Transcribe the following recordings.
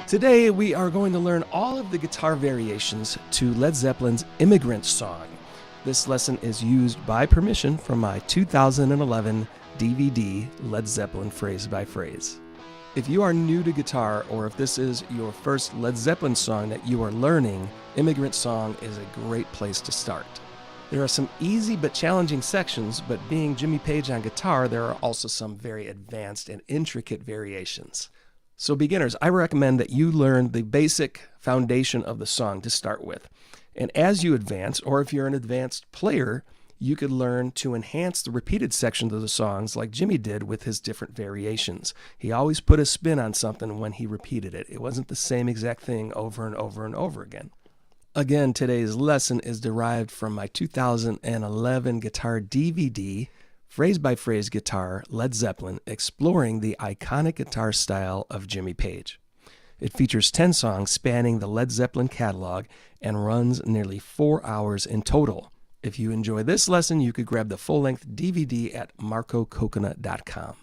Today we are going to learn all of the guitar variations to Led Zeppelin's Immigrant song. This lesson is used by permission from my 2011 DVD, Led Zeppelin Phrase by Phrase. If you are new to guitar, or if this is your first Led Zeppelin song that you are learning, Immigrant Song is a great place to start. There are some easy but challenging sections, but being Jimmy Page on guitar, there are also some very advanced and intricate variations. So beginners, I recommend that you learn the basic foundation of the song to start with. And as you advance, or if you're an advanced player, you could learn to enhance the repeated sections of the songs like Jimmy did with his different variations. He always put a spin on something when he repeated it. It wasn't the same exact thing over and over and over again. Again, today's lesson is derived from my 2011 guitar DVD, Phrase by Phrase Guitar, Led Zeppelin, exploring the iconic guitar style of Jimmy Page. It features 10 songs spanning the Led Zeppelin catalog and runs nearly 4 hours in total. If you enjoy this lesson, you could grab the full-length DVD at marcococonut.com.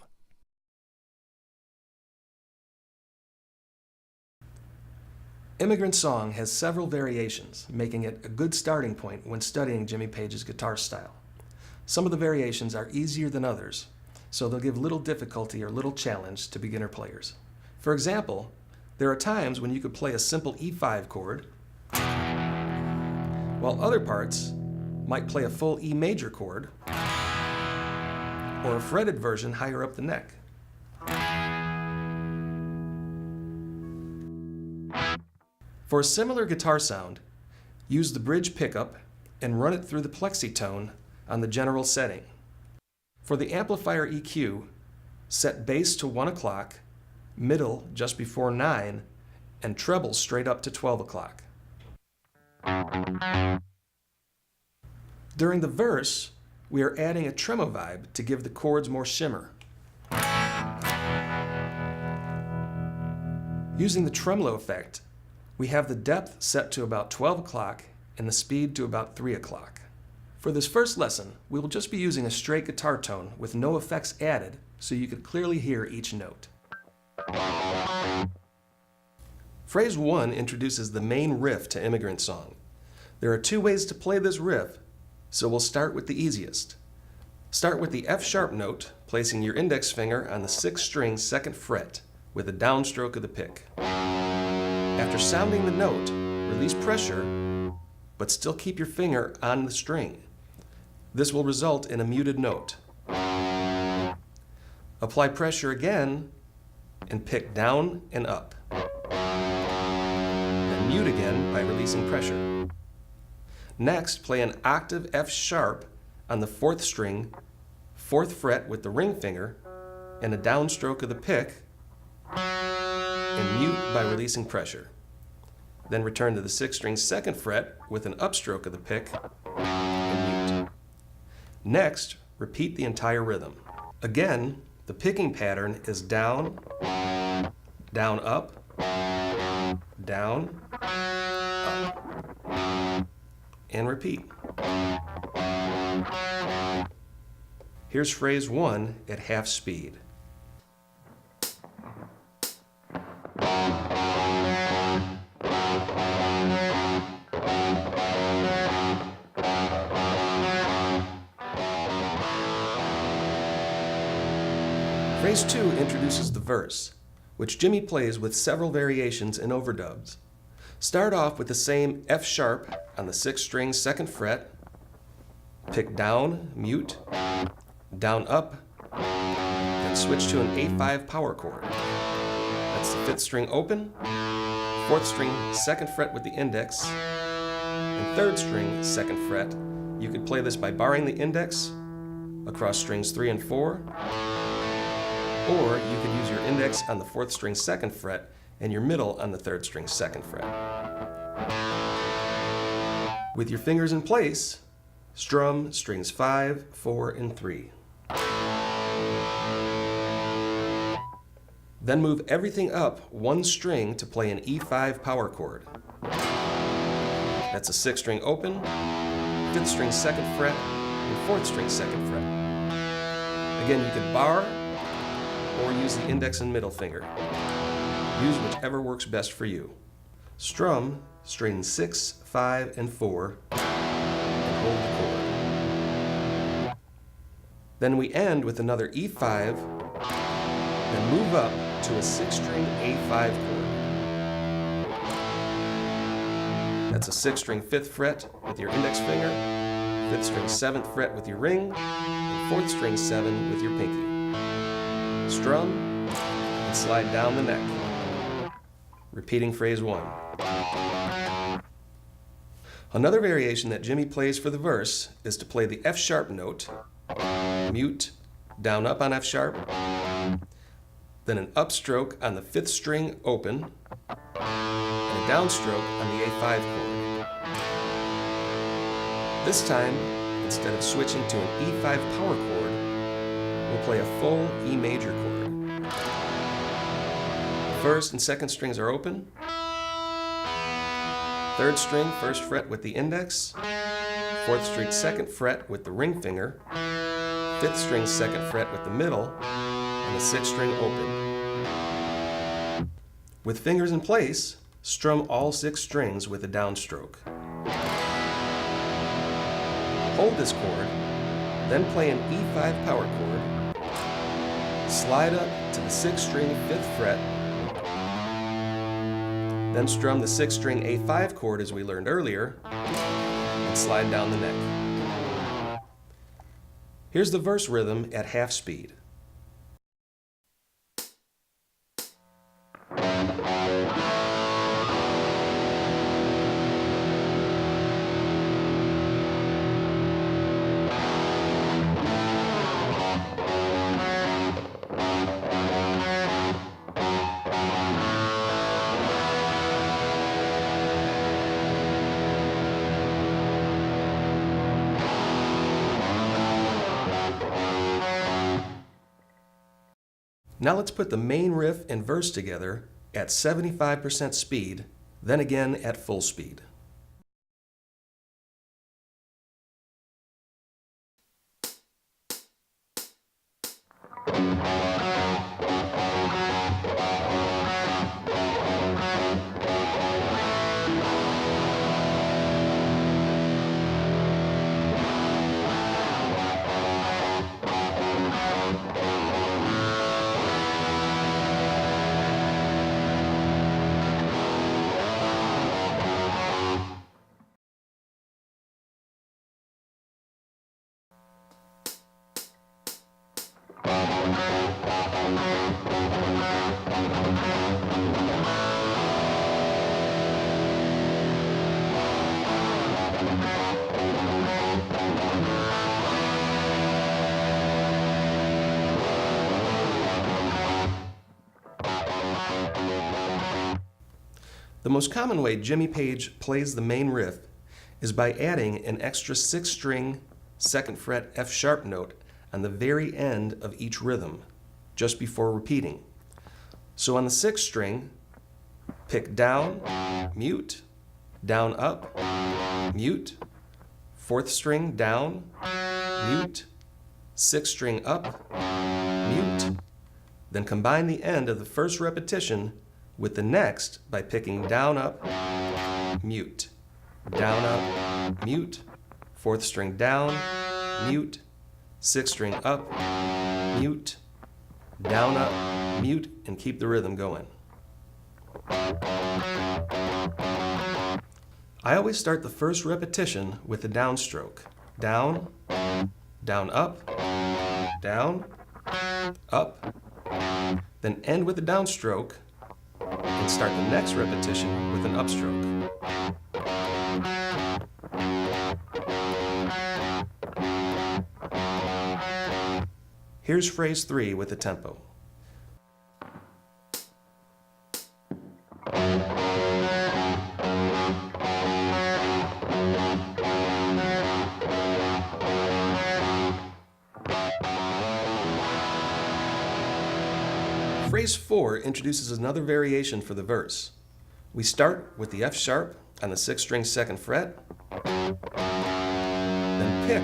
Immigrant Song has several variations, making it a good starting point when studying Jimmy Page's guitar style. Some of the variations are easier than others, so they'll give little difficulty or little challenge to beginner players. For example, there are times when you could play a simple E5 chord, while other parts might play a full E major chord, or a fretted version higher up the neck. For a similar guitar sound, use the bridge pickup and run it through the plexitone on the general setting. For the amplifier EQ, set bass to 1 o'clock, middle just before 9, and treble straight up to 12 o'clock. During the verse, we are adding a tremolo vibe to give the chords more shimmer. Using the tremolo effect, we have the depth set to about 12 o'clock and the speed to about 3 o'clock. For this first lesson, we will just be using a straight guitar tone with no effects added, so you can clearly hear each note. Phrase 1 introduces the main riff to Immigrant Song. There are 2 ways to play this riff, so we'll start with the easiest. Start with the F sharp note, placing your index finger on the 6th string 2nd fret with a downstroke of the pick. After sounding the note, release pressure, but still keep your finger on the string. This will result in a muted note. Apply pressure again and pick down and up. Then mute again by releasing pressure. Next, play an octave F sharp on the 4th string, 4th fret with the ring finger, and a downstroke of the pick, and mute by releasing pressure. Then return to the 6th string 2nd fret with an upstroke of the pick, and mute. Next, repeat the entire rhythm. Again, the picking pattern is down, down, up, down, up, and repeat. Here's phrase 1 at half speed. Phrase 2 introduces the verse, which Jimmy plays with several variations and overdubs. Start off with the same F sharp on the 6th string 2nd fret, pick down, mute, down, up, and switch to an A5 power chord. That's the 5th string open, 4th string 2nd fret with the index, and 3rd string 2nd fret. You could play this by barring the index across strings 3 and 4, or you could use your index on the 4th string 2nd fret and your middle on the 3rd string 2nd fret. With your fingers in place, strum strings 5, 4, and 3. Then move everything up 1 string to play an E5 power chord. That's a 6th string open, 5th string 2nd fret, and 4th string 2nd fret. Again, you could bar or use the index and middle finger. Use whichever works best for you. Strum strings 6, 5, and 4, and hold the chord. Then we end with another E5, then move up to a 6-string A5 chord. That's a 6-string 5th fret with your index finger, 5th string 7th fret with your ring, and 4th string 7 with your pinky. Strum and slide down the neck. Repeating phrase 1. Another variation that Jimmy plays for the verse is to play the F sharp note, mute, down up on F sharp, then an upstroke on the 5th string open, and a downstroke on the A5 chord. This time, instead of switching to an E5 power chord, we'll play a full E major chord. The 1st and 2nd strings are open, 3rd string 1st fret with the index, 4th string 2nd fret with the ring finger, 5th string 2nd fret with the middle, and the 6th string open. With fingers in place, strum all 6 strings with a downstroke. Hold this chord, then play an E5 power chord, slide up to the 6th string 5th fret, then strum the 6th string A5 chord as we learned earlier, and slide down the neck. Here's the verse rhythm at half speed. Now let's put the main riff and verse together at 75% speed, then again at full speed. The most common way Jimmy Page plays the main riff is by adding an extra 6-string 2nd fret F sharp note on the very end of each rhythm, just before repeating. So on the 6th string, pick down, mute, down up, mute, 4th string down, mute, 6th string up, mute, then combine the end of the first repetition with the next by picking down up, mute, down up, mute, 4th string down, mute, 6th string up, mute, down up, mute, and keep the rhythm going. I always start the first repetition with a downstroke. Down, down up, down, up, then end with a downstroke and start the next repetition with an upstroke. Here's phrase 3 with the tempo. Phrase 4 introduces another variation for the verse. We start with the F sharp on the 6th string 2nd fret, then pick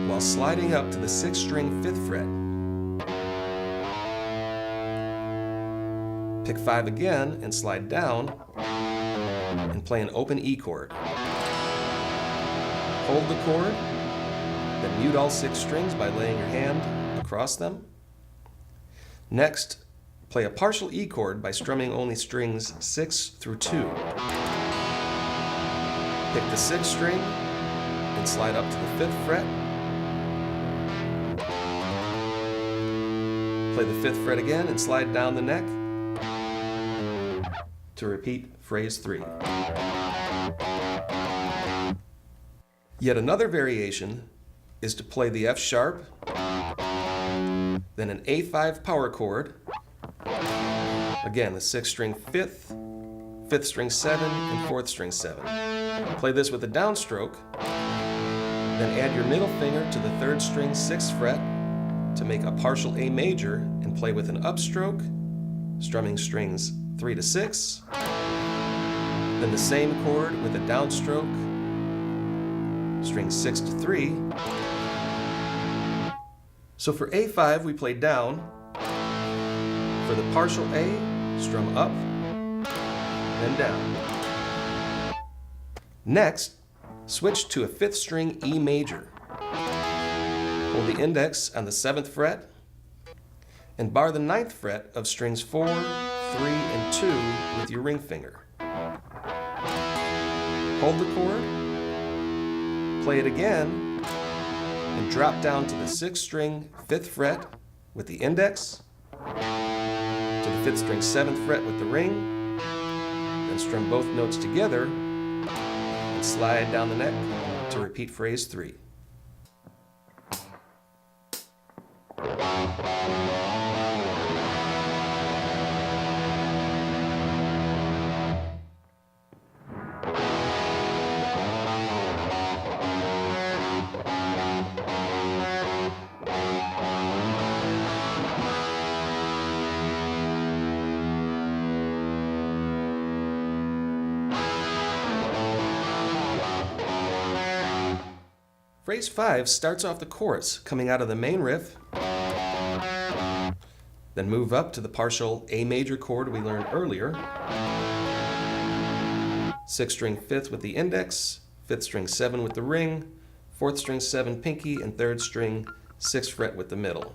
while sliding up to the 6th string 5th fret. Pick 5 again and slide down and play an open E chord. Hold the chord, then mute all 6 strings by laying your hand across them. Next, play a partial E chord by strumming only strings 6 through 2. Pick the 6th string and slide up to the 5th fret. Play the 5th fret again and slide down the neck to repeat phrase 3. Yet another variation is to play the F sharp, then an A5 power chord, again the 6th string 5th, 5th string 7, and 4th string 7. Play this with a downstroke, then add your middle finger to the 3rd string 6th fret to make a partial A major and play with an upstroke, strumming strings 3 to 6, then the same chord with a downstroke, strings 6 to 3. So for A5 we play down, for the partial A, strum up, then down. Next, switch to a 5th string E major. Hold the index on the 7th fret and bar the 9th fret of strings 4, 3, and 2 with your ring finger. Hold the chord, play it again, and drop down to the 6th string 5th fret with the index, to the 5th string 7th fret with the ring, then strum both notes together and slide down the neck to repeat phrase 3. Phrase 5 starts off the chorus coming out of the main riff, then move up to the partial A major chord we learned earlier, 6th string 5th with the index, 5th string 7 with the ring, 4th string 7 pinky, and 3rd string 6th fret with the middle.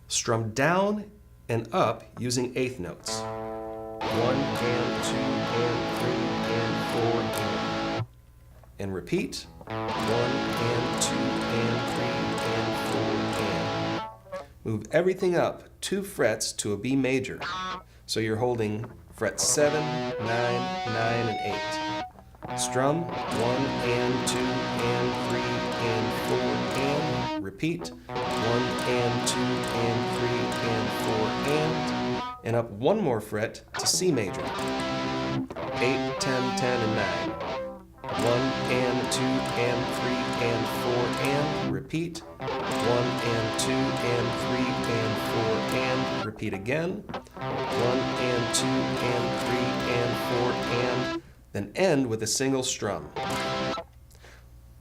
Strum down and up using 8th notes. 1 and 2 and 3 and 4 and repeat. 1 and 2 and 3 and 4 and. Move everything up 2 frets to a B major. So you're holding fret 7, 9, 9, and 8. Strum 1 and 2 and 3 and 4 and. Repeat 1 and 2 and 3 and 4 and up 1 more fret to C major. 8, 10, 10, and 9. 1 and 2 and 3 and 4 and. Repeat 1 and 2 and 3 and 4 and. Repeat again 1 and 2 and 3 and 4 and. Then end with a single strum.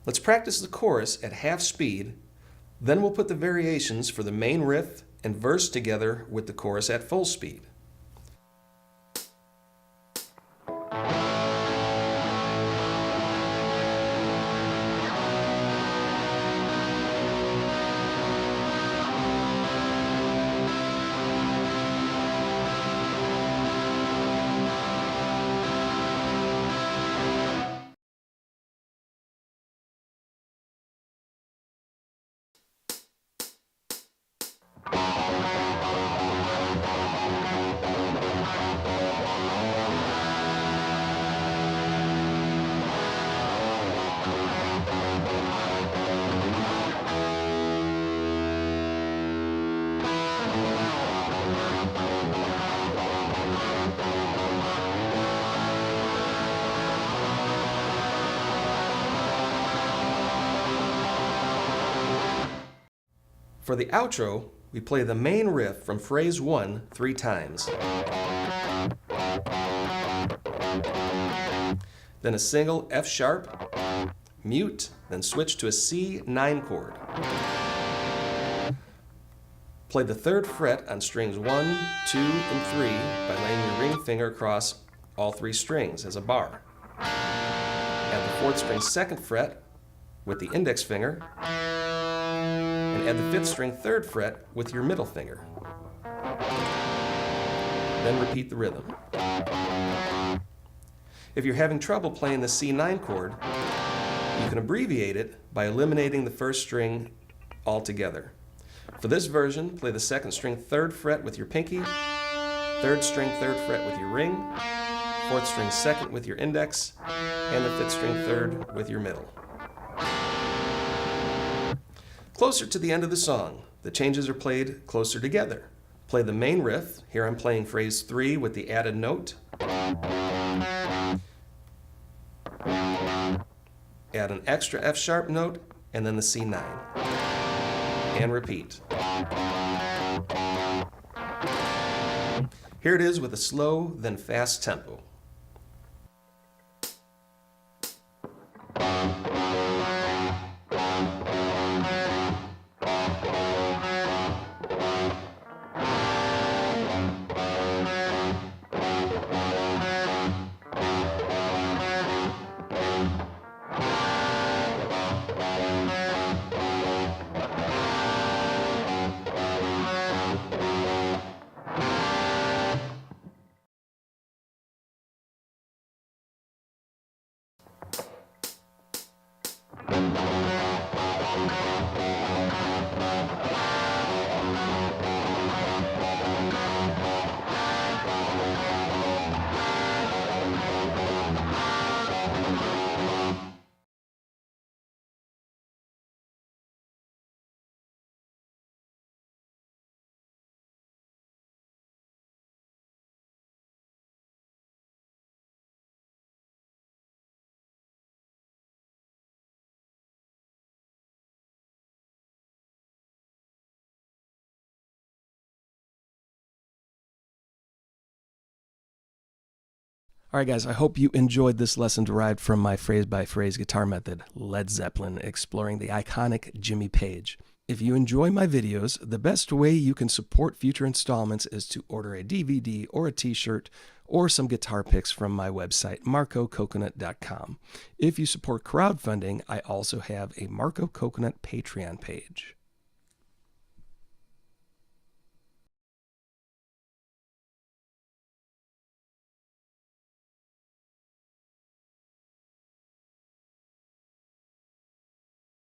Let's practice the chorus at half speed, then we'll put the variations for the main riff and verse together with the chorus at full speed. For the outro, we play the main riff from phrase 1 3 times. Then a single F sharp, mute, then switch to a C9 chord. Play the 3rd fret on strings 1, 2, and 3 by laying your ring finger across all 3 strings as a bar. Add the 4th string 2nd fret with the index finger, and add the 5th string 3rd fret with your middle finger. Then repeat the rhythm. If you're having trouble playing the C9 chord, you can abbreviate it by eliminating the 1st string altogether. For this version, play the 2nd string 3rd fret with your pinky, 3rd string 3rd fret with your ring, 4th string 2nd with your index, and the 5th string 3rd with your middle. Closer to the end of the song, the changes are played closer together. Play the main riff. Here I'm playing phrase 3 with the added note. Add an extra F sharp note, and then the C9. And repeat. Here it is with a slow, then fast tempo. All right, guys, I hope you enjoyed this lesson derived from my phrase-by-phrase guitar method, Led Zeppelin, exploring the iconic Jimmy Page. If you enjoy my videos, the best way you can support future installments is to order a DVD or a t-shirt or some guitar picks from my website, marcococonut.com. If you support crowdfunding, I also have a Marco Coconut Patreon page.